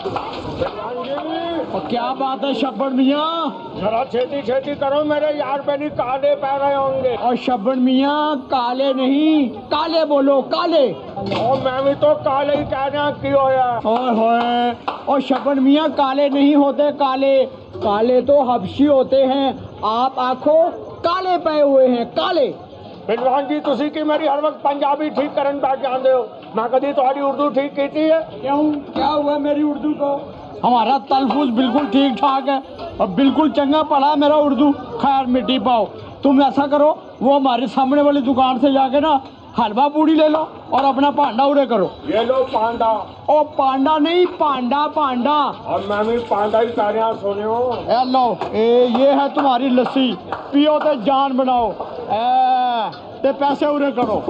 और क्या बात है शब्बन मियाँ, जरा छेती छेती करो, मेरे यार बनी काले पै रहे होंगे। और शब्बन मियाँ काले नहीं काले बोलो, काले। और मैं भी तो काले ही कहना की होया। ओए और शब्बन मियाँ काले नहीं होते, काले काले तो हबशी होते हैं। आप आंखों काले पे हुए हैं, काले। विद्वान जी तुसी की मेरी हर वक्त पंजाबी ठीक करन बैठ जाते हो, मैं कभी तुम्हारी उर्दू ठीक की थी है? क्यों, क्या हुआ मेरी उर्दू को? हमारा तलफुज बिल्कुल ठीक ठाक है और बिल्कुल चंगा पढ़ा है मेरा उर्दू। खैर मिट्टी पाओ, तुम ऐसा करो, वो हमारे सामने वाली दुकान से जाके ना हलवा पूड़ी ले लो और अपना पांडा उड़े करो। ये लो पांडा। ओ पांडा नहीं, पांडा पांडा। और मैं भी पांडा ही कह रहा, सुने हो? ए लो, ये है तुम्हारी लस्सी, पियो तो जान बनाओ। ते पैसे उड़े करो।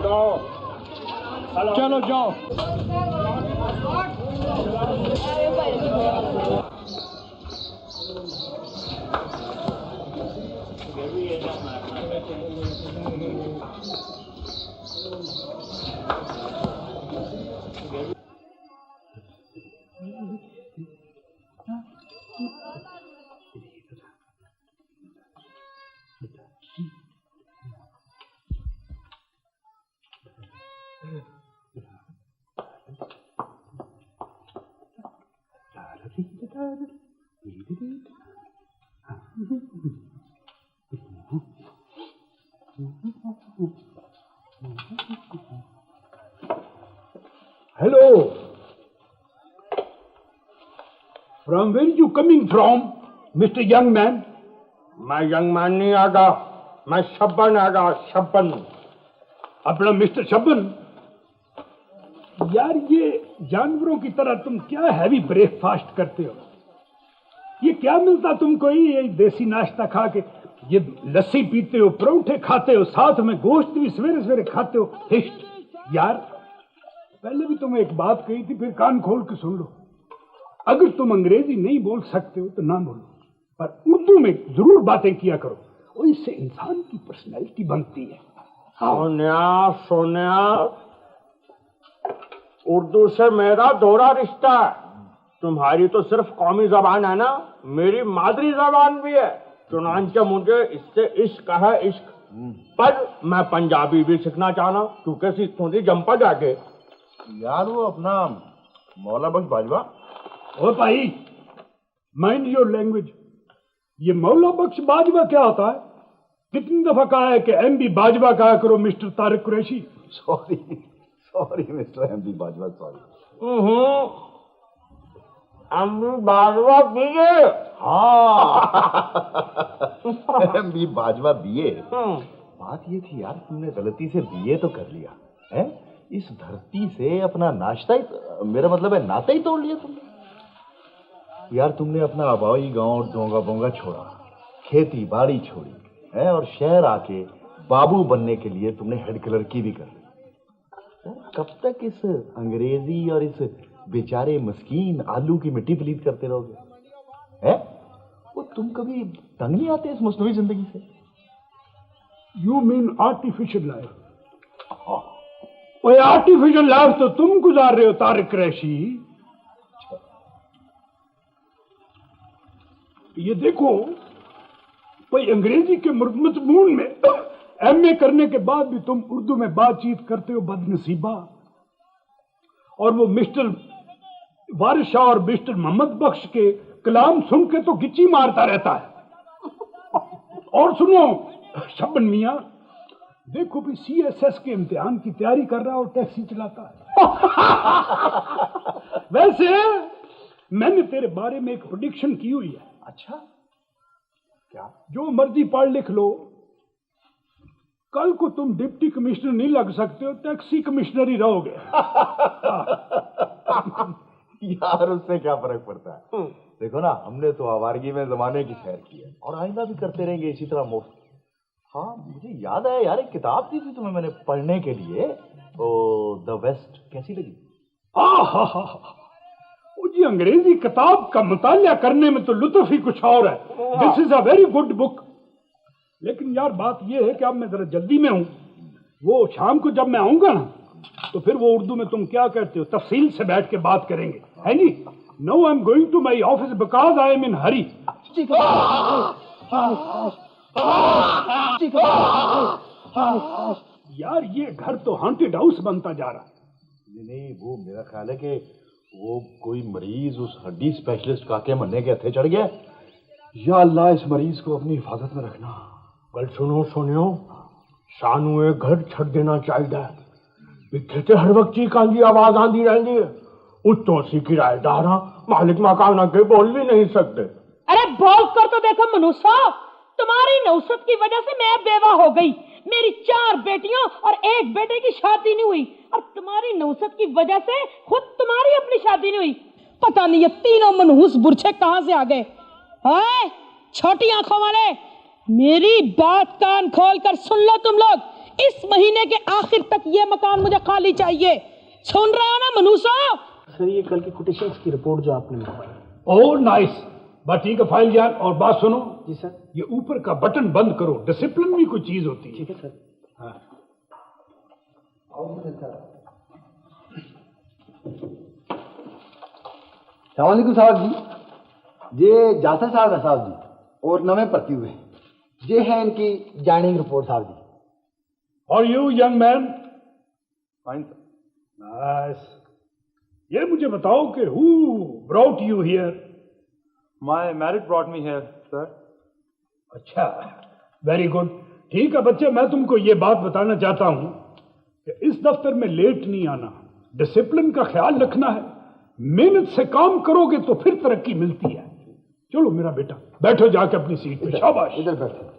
लो चलो जाओ। Hello. From where you coming from, Mr. Young Man? मैं यंग मैन नहीं आगा, मैं शब्बन आगा, शब्बन। अपना मिस्टर शब्बन। यार ये जानवरों की तरह तुम क्या हैवी ब्रेकफास्ट करते हो? ये क्या मिलता तुमको? ये देसी नाश्ता खा के ये लस्सी पीते हो, परोठे खाते हो, साथ में गोश्त भी सवेरे सवेरे खाते हो। हिस्ट यार, पहले भी तुम्हें एक बात कही थी, फिर कान खोल के सुन लो। अगर तुम अंग्रेजी नहीं बोल सकते हो तो ना बोलो, पर उर्दू में जरूर बातें किया करो, और इससे इंसान की पर्सनैलिटी बनती है। सोनिया सोनिया, उर्दू से मेरा दोहरा रिश्ता है। तुम्हारी तो सिर्फ कौमी जबान है ना, मेरी मादरी जबान भी है। चुनांचे मुझे इससे इश्क है, इश्क। पर मैं पंजाबी भी सीखना चाहना, क्योंकि सीखूं थी जंपा जाके। यार वो अपना मौला बख्श बाजवा। ओ भाई, माइंड योर लैंग्वेज। ये मौला बख्श बाजवा क्या होता है? कितनी दफा कहा है कि एमबी बाजवा कहा करो mister Tariq Qureshi. Sorry sorry mister MB Bajwa, sorry. MB Bajwa BA. हाँ एमबी बाजवा बीए। बात ये थी यार, तुमने गलती से बीए तो कर लिया है, इस धरती से अपना नाश्ता ही, मेरा मतलब है नाता ही तोड़ लिया तुमने। यार तुमने अपना आबाई गांव डोंगा बोंगा छोड़ा, खेती बाड़ी छोड़ी है, और शहर आके बाबू बनने के लिए तुमने हेड क्लर्की भी कर ली। कब तक इस अंग्रेजी और इस बेचारे मस्कीन आलू की मिट्टी पलीत करते रहोगे? है वो तुम कभी तंग नहीं आते इस मसनूई जिंदगी से? You mean artificial life? वो आर्टिफिशियल लाइफ तो तुम गुजार रहे हो तारिक कुरैशी। ये देखो भाई, अंग्रेजी के मजमून में एमए करने के बाद भी तुम उर्दू में बातचीत करते हो, बदनसीबा। और वो मिस्टर वारिस शाह और मिस्टर मोहम्मद बख्श के कलाम सुन के तो गिच्ची मारता रहता है। और सुनो शब्बन मियाँ, देखो भी सीएसएस के इम्तिहान की तैयारी कर रहा है और टैक्सी चलाता है। वैसे मैंने तेरे बारे में एक प्रेडिक्शन की हुई है। अच्छा क्या? जो मर्जी पढ़ लिख लो, कल को तुम डिप्टी कमिश्नर नहीं लग सकते हो, टैक्सी कमिश्नर ही रहोगे। यार उससे क्या फर्क पड़ता है? देखो ना, हमने तो आवारगी में जमाने की सैर की है और आइंदा भी करते रहेंगे इसी तरह मुफ्त। हाँ मुझे याद आया यार, एक किताब दी थी तुम्हें मैंने पढ़ने के लिए, तो द वेस्ट, कैसी लगी? जी अंग्रेजी किताब का मुतालिया करने में तो लुत्फ ही कुछ और है। This is a very good book. लेकिन यार बात यह है कि अब मैं जरा जल्दी में हूं, वो शाम को जब मैं आऊंगा ना तो फिर वो उर्दू में तुम क्या कहते हो तफसील से बैठ के बात करेंगे, है नी? No I am going to my office because I am in hurry. यार ये घर तो हॉन्टेड हाउस बनता जा रहा है। नहीं, वो मेरा ख्याल है कि वो कोई मरीज उस हड्डी स्पेशलिस्ट काके मरने के हथे चढ़ गया। या अल्लाह, इस मरीज को अपनी हिफाजत में रखना। गल सुनो सुनियो, सानू ये घर छड़ देना चाहिए। इतने तो हर वक्त चीखा की आवाज आती रहती है। उत्तों सी किराएदार मालिक मकान आके बोल भी नहीं सकते। अरे बोल कर तो देखो मनुष्य, तुम्हारी नौसत की वजह से मैं बेवा हो गई। मेरी 4 बेटियों और 1 बेटे की शादी नहीं हुई, और तुम्हारी नौसत की वजह से खुद तुम्हारी अपनी शादी नहीं हुई। पता नहीं ये तीनों मनहूस बुरछे कहां से आ गए। हैं छोटी आंखों वाले, मेरी बात कान खोल कर सुन लो तुम लोग। इस महीने के आखिर तक ये मकान मुझे खाली चाहिए। सुन रहे हो ना मनुष्य? सर ये कल की कोटेशंस की रिपोर्ट जो आपने मंगवाई। ओह नाइस, बस ठीक है फाइल जान। और बात सुनो जी सर। ये ऊपर का बटन बंद करो, डिसिप्लिन भी कोई चीज होती है। ठीक है सर। हाँ। सलामकुम साहब जी, ये जासर साहब है साहब जी, और नवे भर्ती हुए। ये है इनकी जॉइनिंग रिपोर्ट साहब जी। और you young man? Fine sir. Nice. ये मुझे बताओ कि who brought you here? My married brought me here sir. अच्छा, वेरी गुड। ठीक है बच्चे, मैं तुमको ये बात बताना चाहता हूं कि इस दफ्तर में लेट नहीं आना, डिसिप्लिन का ख्याल रखना है। मेहनत से काम करोगे तो फिर तरक्की मिलती है। चलो मेरा बेटा, बैठो जाके अपनी सीट पे। शाबाश, इधर बैठो।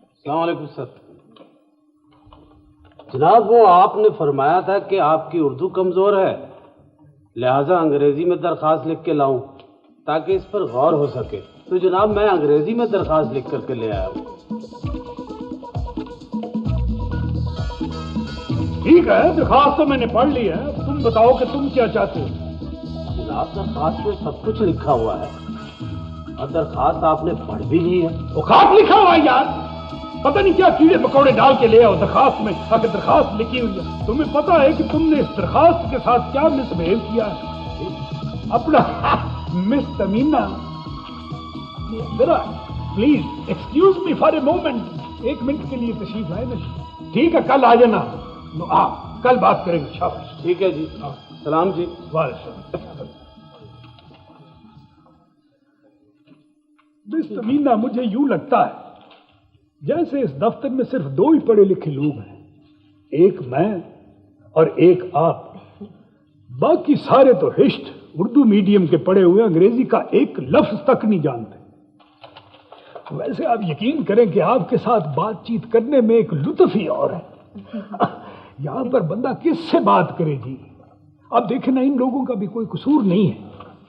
अस्सलाम वालेकुम सर। जनाब वो आपने फरमाया था कि आपकी उर्दू कमज़ोर है, लिहाजा अंग्रेज़ी में दरख्वास्त लिख के लाऊं ताकि इस पर गौर हो सके। तो जनाब मैं अंग्रेज़ी में दरख्वास्त लिख करके ले आया हूँ। ठीक है, दरख्वास्त तो मैंने पढ़ ली है। तुम बताओ कि तुम क्या चाहते हो? जनाब दरख्वास्त में सब कुछ लिखा हुआ है और दरख्वास्त आपने पढ़ भी ली है। वो खाक लिखा हुआ है यार, पता नहीं क्या कीड़े मकोड़े डाल के ले आओ दरखास्त में। अगर दरखास्त लिखी हुई है, तुम्हें पता है कि तुमने इस दरखास्त के साथ क्या मिसबिहेव किया है अपना? मिस तमीना, जरा please excuse me for a moment. 1 minute के लिए तशरीफ लाए ना। ठीक है, कल आ जाना। कल बात करेंगे। शाबाश। ठीक है जी। सलाम जी। वालेकुम। मिस तमीना, मुझे यूं लगता है जैसे इस दफ्तर में सिर्फ 2 ही पढ़े लिखे लोग हैं, एक मैं और एक आप। बाकी सारे तो हिस्ट उर्दू मीडियम के पढ़े हुए, अंग्रेजी का एक लफ्ज तक नहीं जानते। वैसे आप यकीन करें कि आपके साथ बातचीत करने में एक लुत्फ ही और है। यहां पर बंदा किससे बात करे जी? अब देखें ना, इन लोगों का भी कोई कसूर नहीं है।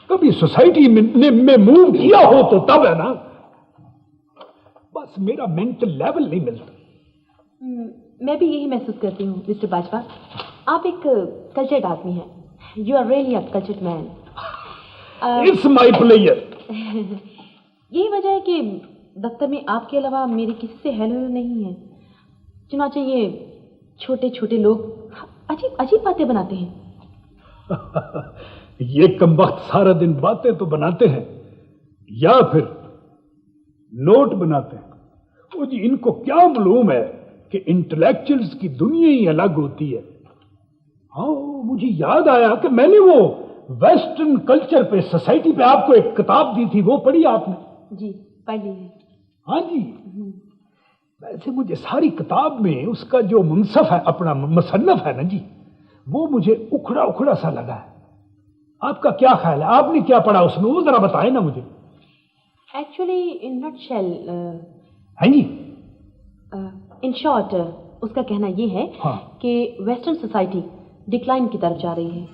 कभी सोसाइटी में मूव किया हो तो तब है ना। बस मेरा मेंटल लेवल नहीं मिलता। मैं भी यही महसूस करती हूँ मिस्टर बाजवा। आप एक कल्चर्ड आदमी हैं। You are really a cultured man. It's my player. यही वजह है कि दफ्तर में आपके अलावा मेरी किसी से हेलो नहीं है। चुनाचे ये छोटे छोटे लोग अजीब अजीब बातें बनाते हैं। ये कमबख्त सारा दिन बातें तो बनाते हैं या फिर नोट बनाते हैं। वो जी इनको क्या मालूम है कि इंटेलेक्चुअल्स की दुनिया ही अलग होती है। हाँ, मुझे याद आया कि मैंने वो वेस्टर्न कल्चर पे, सोसाइटी पे आपको एक किताब दी थी, वो पढ़ी आपने? जी पढ़ ली है। हाँ जी। वैसे मुझे सारी किताब में उसका जो मुनसफ है, अपना मुसन्नफ है ना जी, वो मुझे उखड़ा उखड़ा सा लगा है। आपका क्या ख्याल है? आपने क्या पढ़ा उसमें, वो जरा बताएं ना मुझे। एक्चुअली इन नटशेल, हाँ जी, इन शॉर्ट उसका कहना ये है कि वेस्टर्न सोसाइटी डिक्लाइन की तरफ जा रही है।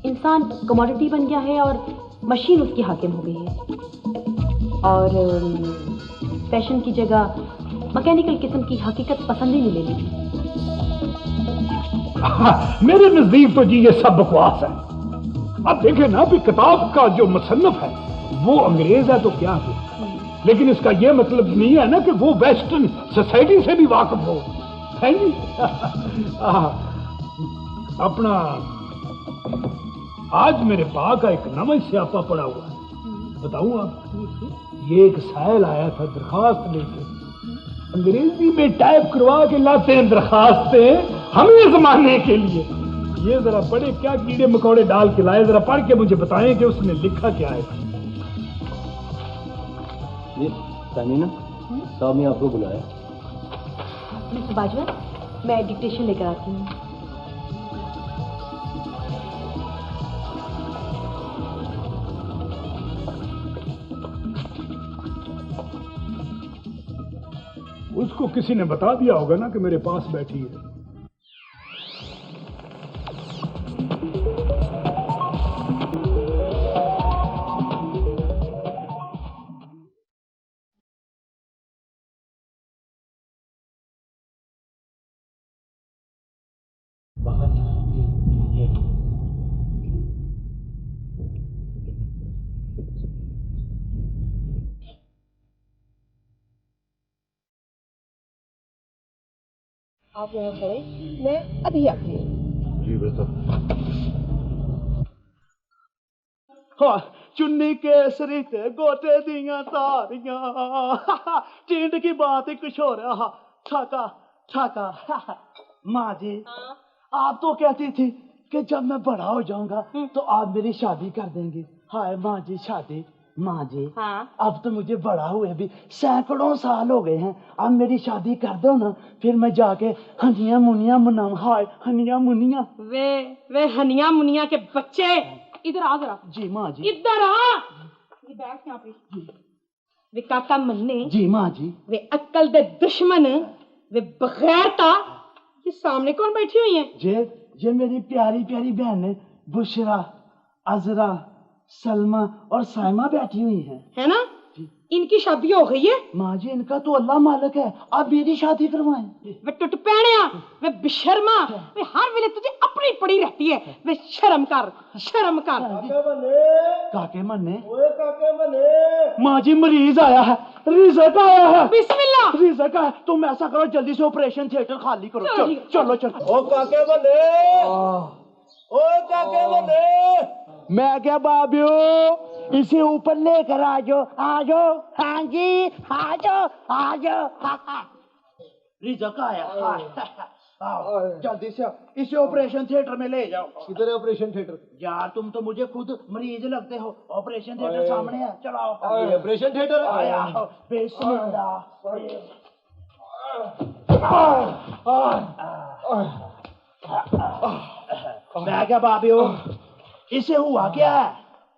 इंसान कमोडिटी बन गया है और मशीन उसकी हाकिम हो गई है, और फैशन की जगह मैकेनिकल किस्म की हकीकत पसंद ही नहीं ले ली। मेरे नजदीक तो जी ये सब बकवास है। अब देखें ना, भी किताब का जो मुसन्नफ है वो अंग्रेज है तो क्या है, लेकिन इसका ये मतलब नहीं है ना कि वो वेस्टर्न सोसाइटी से भी वाकिफ हो, है जी? अपना आज मेरे पा का एक नवा स्यापा पड़ा हुआ है, बताऊं आप? ये एक साइल आया था दरखास्त लेके, अंग्रेजी में टाइप करवा के लाते हैं दरखास्तें हमें जमाने के लिए। ये जरा पढ़े, क्या कीड़े मकोड़े डाल के लाए, जरा पढ़ के मुझे बताएं कि उसने लिखा क्या है। ये तानीना साहब ने आपको बुलाया। मिस्टर बाजवा, मैं डिक्टेशन लेकर आती हूँ। उसको किसी ने बता दिया होगा ना कि मेरे पास बैठी है। आप यहाँ खड़े, मैं अभी आती हूँ। जी बेटा। हाँ, चुन्नी केसरी ते गोटे दियां तारियां टिंड की बात ही कुछ हो रहा। ठाका ठाका माँ जी, आप तो कहती थी कि जब मैं बड़ा हो जाऊंगा तो आप मेरी शादी कर देंगे। हाय माँ जी, शादी? माँ जी, हाँ? अब तो मुझे बड़ा हुए भी सैकड़ों साल हो गए हैं, अब मेरी शादी कर दो ना, फिर मैं जाके हनिया मुनिया मनाऊं। हाय हनिया मुनिया। वे हनिया मुनिया के बच्चे, इधर आ जरा। जी माँ जी। इधर आ, ये बैठ यहाँ पे। वे काका मन्ने। जी माँ जी। वे अक्ल दे दुश्मन, वे बगैरता। ये सामने कौन बैठी हुई है? ये मेरी प्यारी प्यारी बहनें बुशरा, अजरा, सलमा और साइमा बैठी हुई हैं। है ना? इनकी शादी हो गई है? माँ जी, इनका तो अल्लाह मालिक है, आप मेरी शादी करवाएं। वे टुट पैणिया, वे बेशर्मा, वे हर वेले तुझे अपनी पड़ी रहती है। वे शर्म कर, शर्म कर। काके मन्ने, माँ जी मरीज आया है, रिजल्ट आया है। बिस्मिल्लाह। रिजल्ट आया, तुम ऐसा करो जल्दी से ऑपरेशन थिएटर खाली करो। चलो चलो चलो। ओ काके बने, ओ काके बने। मैं क्या बाबियो, इसे ऊपर लेकर आ जाओ, आ जाओ। हाँ जी, आ जाओ, आ जाओ। रिजल्ट आया। आओ जल्दी से, इसे ऑपरेशन थिएटर में ले जाओ। किधर है ऑपरेशन थिएटर? यार तुम तो मुझे खुद मरीज लगते हो, ऑपरेशन थिएटर सामने है, चलो आओ। ऑपरेशन थिएटर आया बिस्मिल्लाह। मैं क्या बाबियो, इसे हुआ क्या है?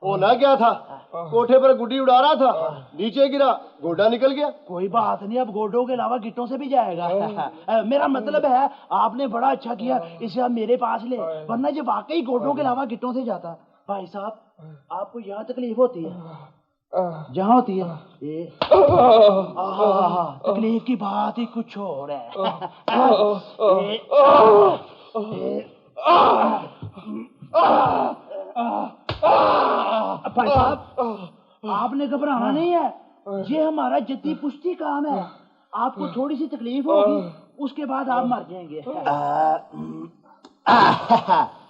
होना क्या था? कोठे पर गुड्डी उड़ा रहा था, नीचे गिरा, गोडा निकल गया। कोई बात नहीं, अब गोडों के अलावा गिट्टों से भी जाएगा। मेरा मतलब है आपने बड़ा अच्छा किया इसे आप मेरे पास ले, वरना ये वाकई गोडों के अलावा गिट्टों से जाता। भाई साहब, आपको यहाँ तकलीफ होती है? जहाँ होती है ये तकलीफ की बात ही कुछ और है। भाई साहब, आपने घबराना नहीं है, ये हमारा जद्दी पुश्ती काम है। आपको थोड़ी सी तकलीफ होगी, उसके बाद आप मर जाएंगे।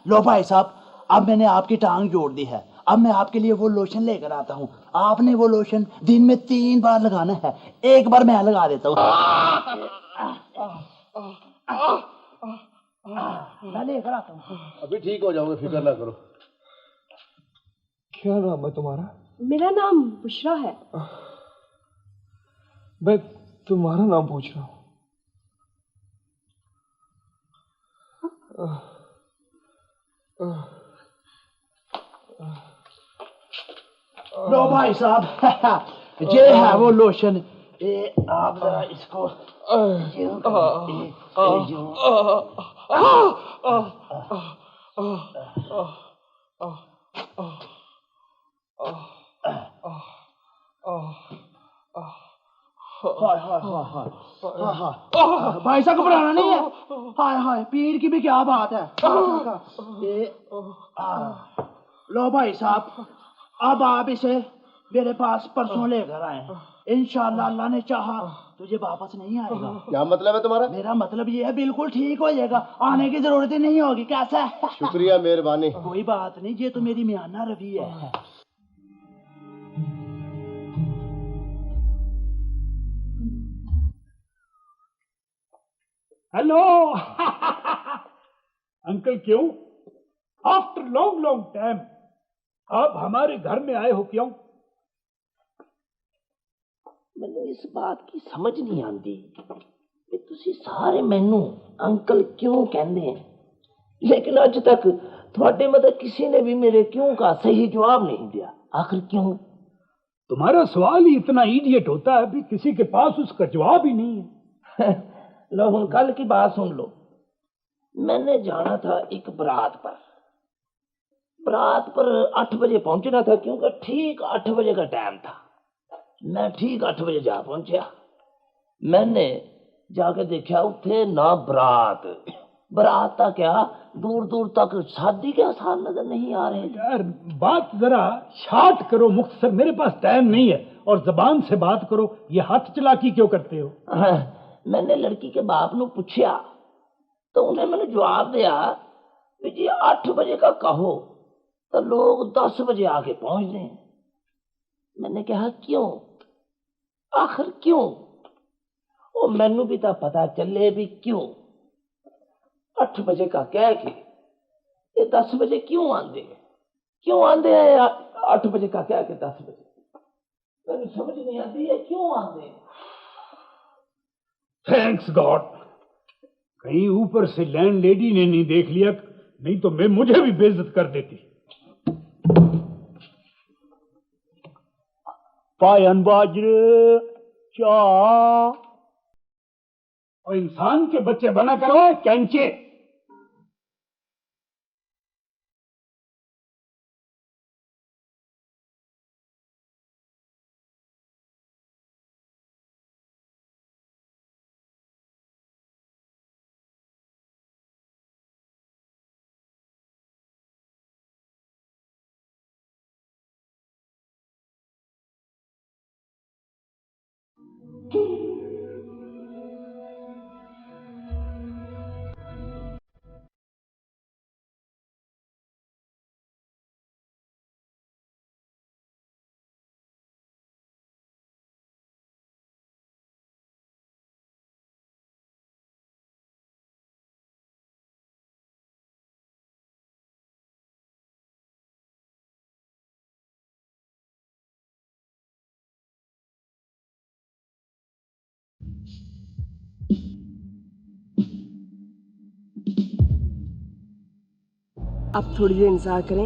लो भाई साहब, अब मैंने आपकी टांग जोड़ दी है, अब मैं आपके लिए वो लोशन लेकर आता हूँ। आपने वो लोशन दिन में 3 बार लगाना है, एक बार मैं लगा देता हूँ। मैं लेकर आता हूँ। अभी ठीक हो जाओगे, फिक्र ना करो। क्या नाम है तुम्हारा? मेरा नाम बुशरा है। मैं तुम्हारा नाम पूछ रहा हूँ। लो भाई साहब, ये है वो लोशन, आप जरा इसको भाई साहब घबराना नहीं है। हाय हाय, पीड़ की भी क्या बात है। लो भाई साहब, अब आप इसे मेरे पास परसों लेकर आए। इंशाल्लाह अल्लाह ने चाहा तुझे वापस नहीं आएगा। क्या मतलब है तुम्हारा? मेरा मतलब ये है बिल्कुल ठीक हो जाएगा, आने की जरूरत ही नहीं होगी। कैसा है? शुक्रिया, मेहरबानी। कोई बात नहीं, ये तो मेरी मियाना रवि है। हेलो अंकल, क्यों आफ्टर लॉन्ग लॉन्ग टाइम आप हमारे घर में आए हो? क्यों? मैंने इस बात की समझ नहीं आती कि तुसी सारे मैनू अंकल क्यों कहते हैं, लेकिन अज तक थोड़े मतलब किसी ने भी मेरे क्यों का सही जवाब नहीं दिया। आखिर क्यों? तुम्हारा सवाल ही इतना इडियट होता है, अभी किसी के पास उसका जवाब ही नहीं है। लो हुन कल की बात सुन लो। मैंने जाना था एक बारात पर 8 बजे पहुंचना था, क्योंकि ठीक 8 बजे का टाइम था। मैं ठीक 8 बजे जा पहुंचा। मैंने जाके देखा उठे ना बारात था क्या, दूर दूर तक शादी के आसार नजर नहीं आ रहे। यार बात जरा शार्ट करो, मुख्तसर, मेरे पास टाइम नहीं है, और जबान से बात करो। ये हाथ चलाकी क्यों करते हो? मैंने लड़की के बाप ने पूछा तो उन्हें मैंने जवाब दिया कि जी 8 बजे का कहो तो लोग 10 बजे आके पहुंच दें। मैंने कहा क्यों, आखिर क्यों? और मैनू भी तो पता चले भी क्यों। 8 बजे का कह के ये 10 बजे क्यों आंदे हैं? 8 बजे का कह के 10 बजे मैंने समझ नहीं आती है क्यों आंदे। थैंक्स गॉड, कहीं ऊपर से लैंड लेडी ने नहीं देख लिया, नहीं तो मैं मुझे भी बेइज्जत कर देती। पायन बाजरे चाह और इंसान के बच्चे बना करो कैंचे। आप थोड़ी देर इंतजार करें,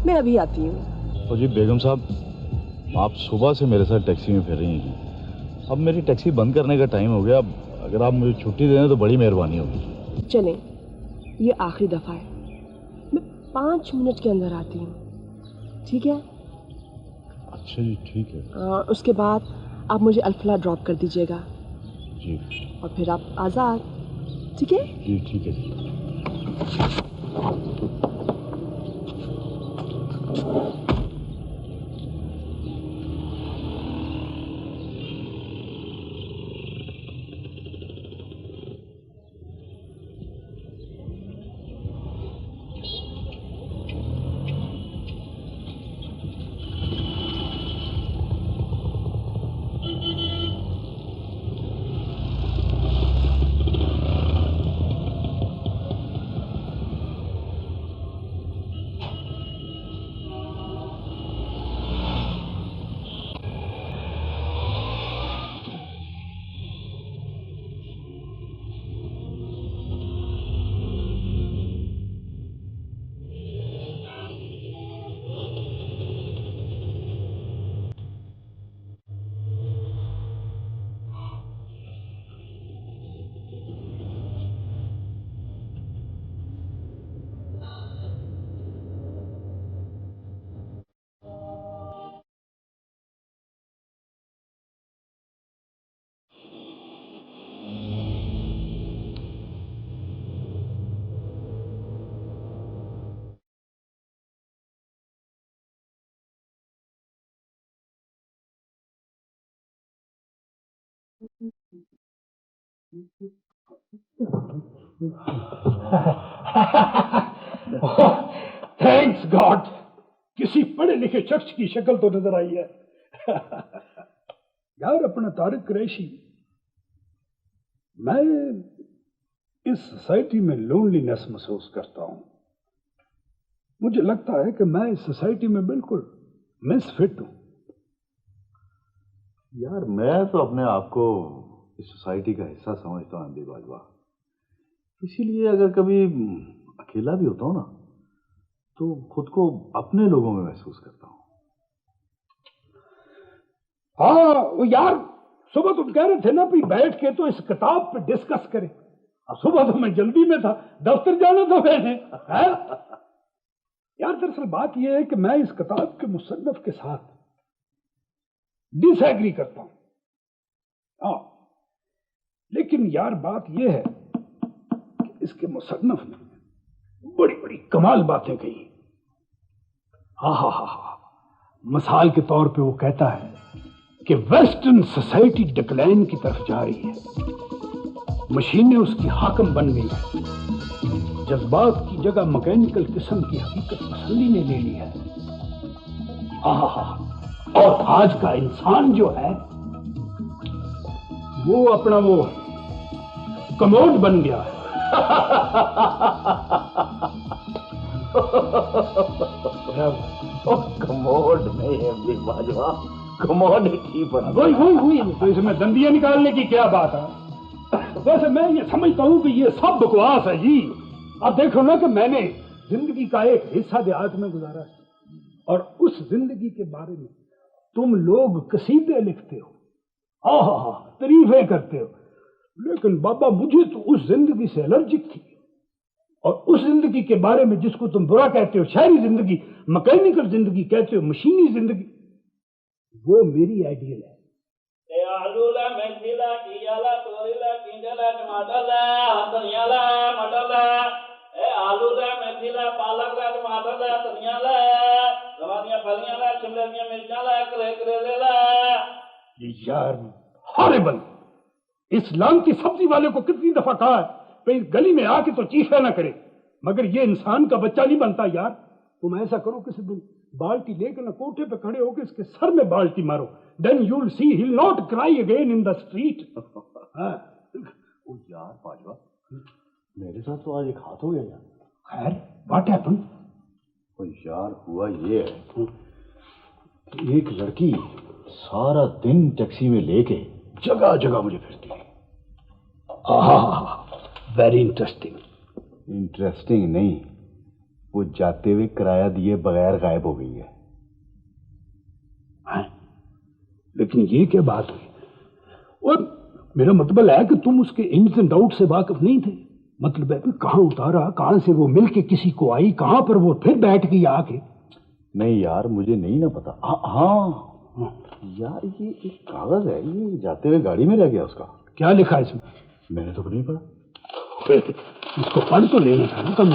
मैं अभी आती हूँ। तो जी बेगम साहब, आप सुबह से मेरे साथ टैक्सी में फिर रही हैं। अब मेरी टैक्सी बंद करने का टाइम हो गया। अब अगर आप मुझे छुट्टी दे दें तो बड़ी मेहरबानी होगी। चलें, ये आखिरी दफ़ा है, मैं 5 मिनट के अंदर आती हूँ, ठीक है? अच्छा जी, ठीक है। उसके बाद आप मुझे अल्फला ड्रॉप कर दीजिएगा जी, और फिर आप आज़ाद, ठीक है? जी ठीक है जी। थैंक्स गॉड, किसी पढ़े लिखे शख्स की शक्ल तो नजर आई है। यार अपना तारिक कुरैशी, मैं इस सोसाइटी में लोनलीनेस महसूस करता हूं। मुझे लगता है कि मैं इस सोसाइटी में बिल्कुल मिसफिट हूं। यार मैं तो अपने आप को इस सोसाइटी का हिस्सा समझता हूं एमडी बाजवा, इसीलिए अगर कभी अकेला भी होता हूं ना तो खुद को अपने लोगों में महसूस करता हूं। हाँ वो यार, सुबह तुम कह रहे थे ना भी बैठ के तो इस किताब पे डिस्कस करें। सुबह तो मैं जल्दी में था, दफ्तर जाना था मैंने। यार दरअसल बात यह है कि मैं इस किताब के मुसन्नफ के साथ डिसएग्री करता हूं। हाँ, लेकिन यार बात यह है कि इसके मुसन्नफ ने बड़ी बड़ी कमाल बातें कही। हाँ, मिसाल के तौर पे वो कहता है कि वेस्टर्न सोसाइटी डिक्लाइन की तरफ जा रही है, मशीनें उसकी हाकम बन गई है, जज्बात की जगह मैकेनिकल किस्म की हकीकत तसल्ली ने ले ली है। और आज का इंसान जो है वो अपना वो कमोड बन गया है। कमोड नहीं है बाजवा, कमोडिटी बन गया। वही तो इसमें दंदियां निकालने की क्या बात है। वैसे मैं ये समझता हूं कि ये सब बकवास है जी। अब देखो ना कि मैंने जिंदगी का एक हिस्सा देहात में गुजारा है और उस जिंदगी के बारे में तुम लोग कसीदे लिखते हो, तारीफें करते हो, लेकिन बाबा मुझे तो उस जिंदगी से एलर्जिक थी। और उस जिंदगी के बारे में जिसको तुम बुरा कहते हो, शहरी जिंदगी, मैकेनिकल जिंदगी कहते हो, मशीनी जिंदगी, वो मेरी आइडियल है। आलूला, मेथीला, कीयाला, तोरीला, किंजला, टमाटरला, धनियाला, मटरला, आलूला, मेथीला, पालकला, टमाटरला, धनियाला, गवारियां फलियां, शिमला दी मिर्चाला, करेलेला। यार हॉरिबल, इस लानती सब्जी वाले को कितनी दफा कहा है भाई गली में आके तो चीखा ना करे, मगर ये इंसान का बच्चा नहीं बनता। यार तुम ऐसा करो, किसी दिन बाल्टी लेकर ना कोठे पे खड़े होकर इसके सर में बाल्टी मारो, then you will see he will not cry again in the street. ओ यार बाजवा, मेरे साथ तो आज एक हाथ हो गया यार। खैर व्हाट हैपेंड? ओ यार हुआ ये है, एक लड़की सारा दिन टैक्सी में लेके जगह जगह मुझे फिरती है। Very interesting. इंटरेस्टिंग नहीं, वो जाते हुए किराया दिए बगैर गायब हो गई है। लेकिन ये क्या बात हुई? और मेरा मतलब है कि तुम उसके इन्स एंड आउट से वाकिफ नहीं थे। मतलब है कि कहाँ उतारा, कहाँ से वो मिलके किसी को आई, कहाँ पर वो फिर बैठ गई आके। नहीं यार मुझे नहीं ना पता। हाँ यार ये एक कागज है, ये जाते हुए गाड़ी में रह गया उसका। क्या लिखा है इसमें? मैंने तो नहीं पढ़ा। इसको पढ़ तो लेना था ना कम।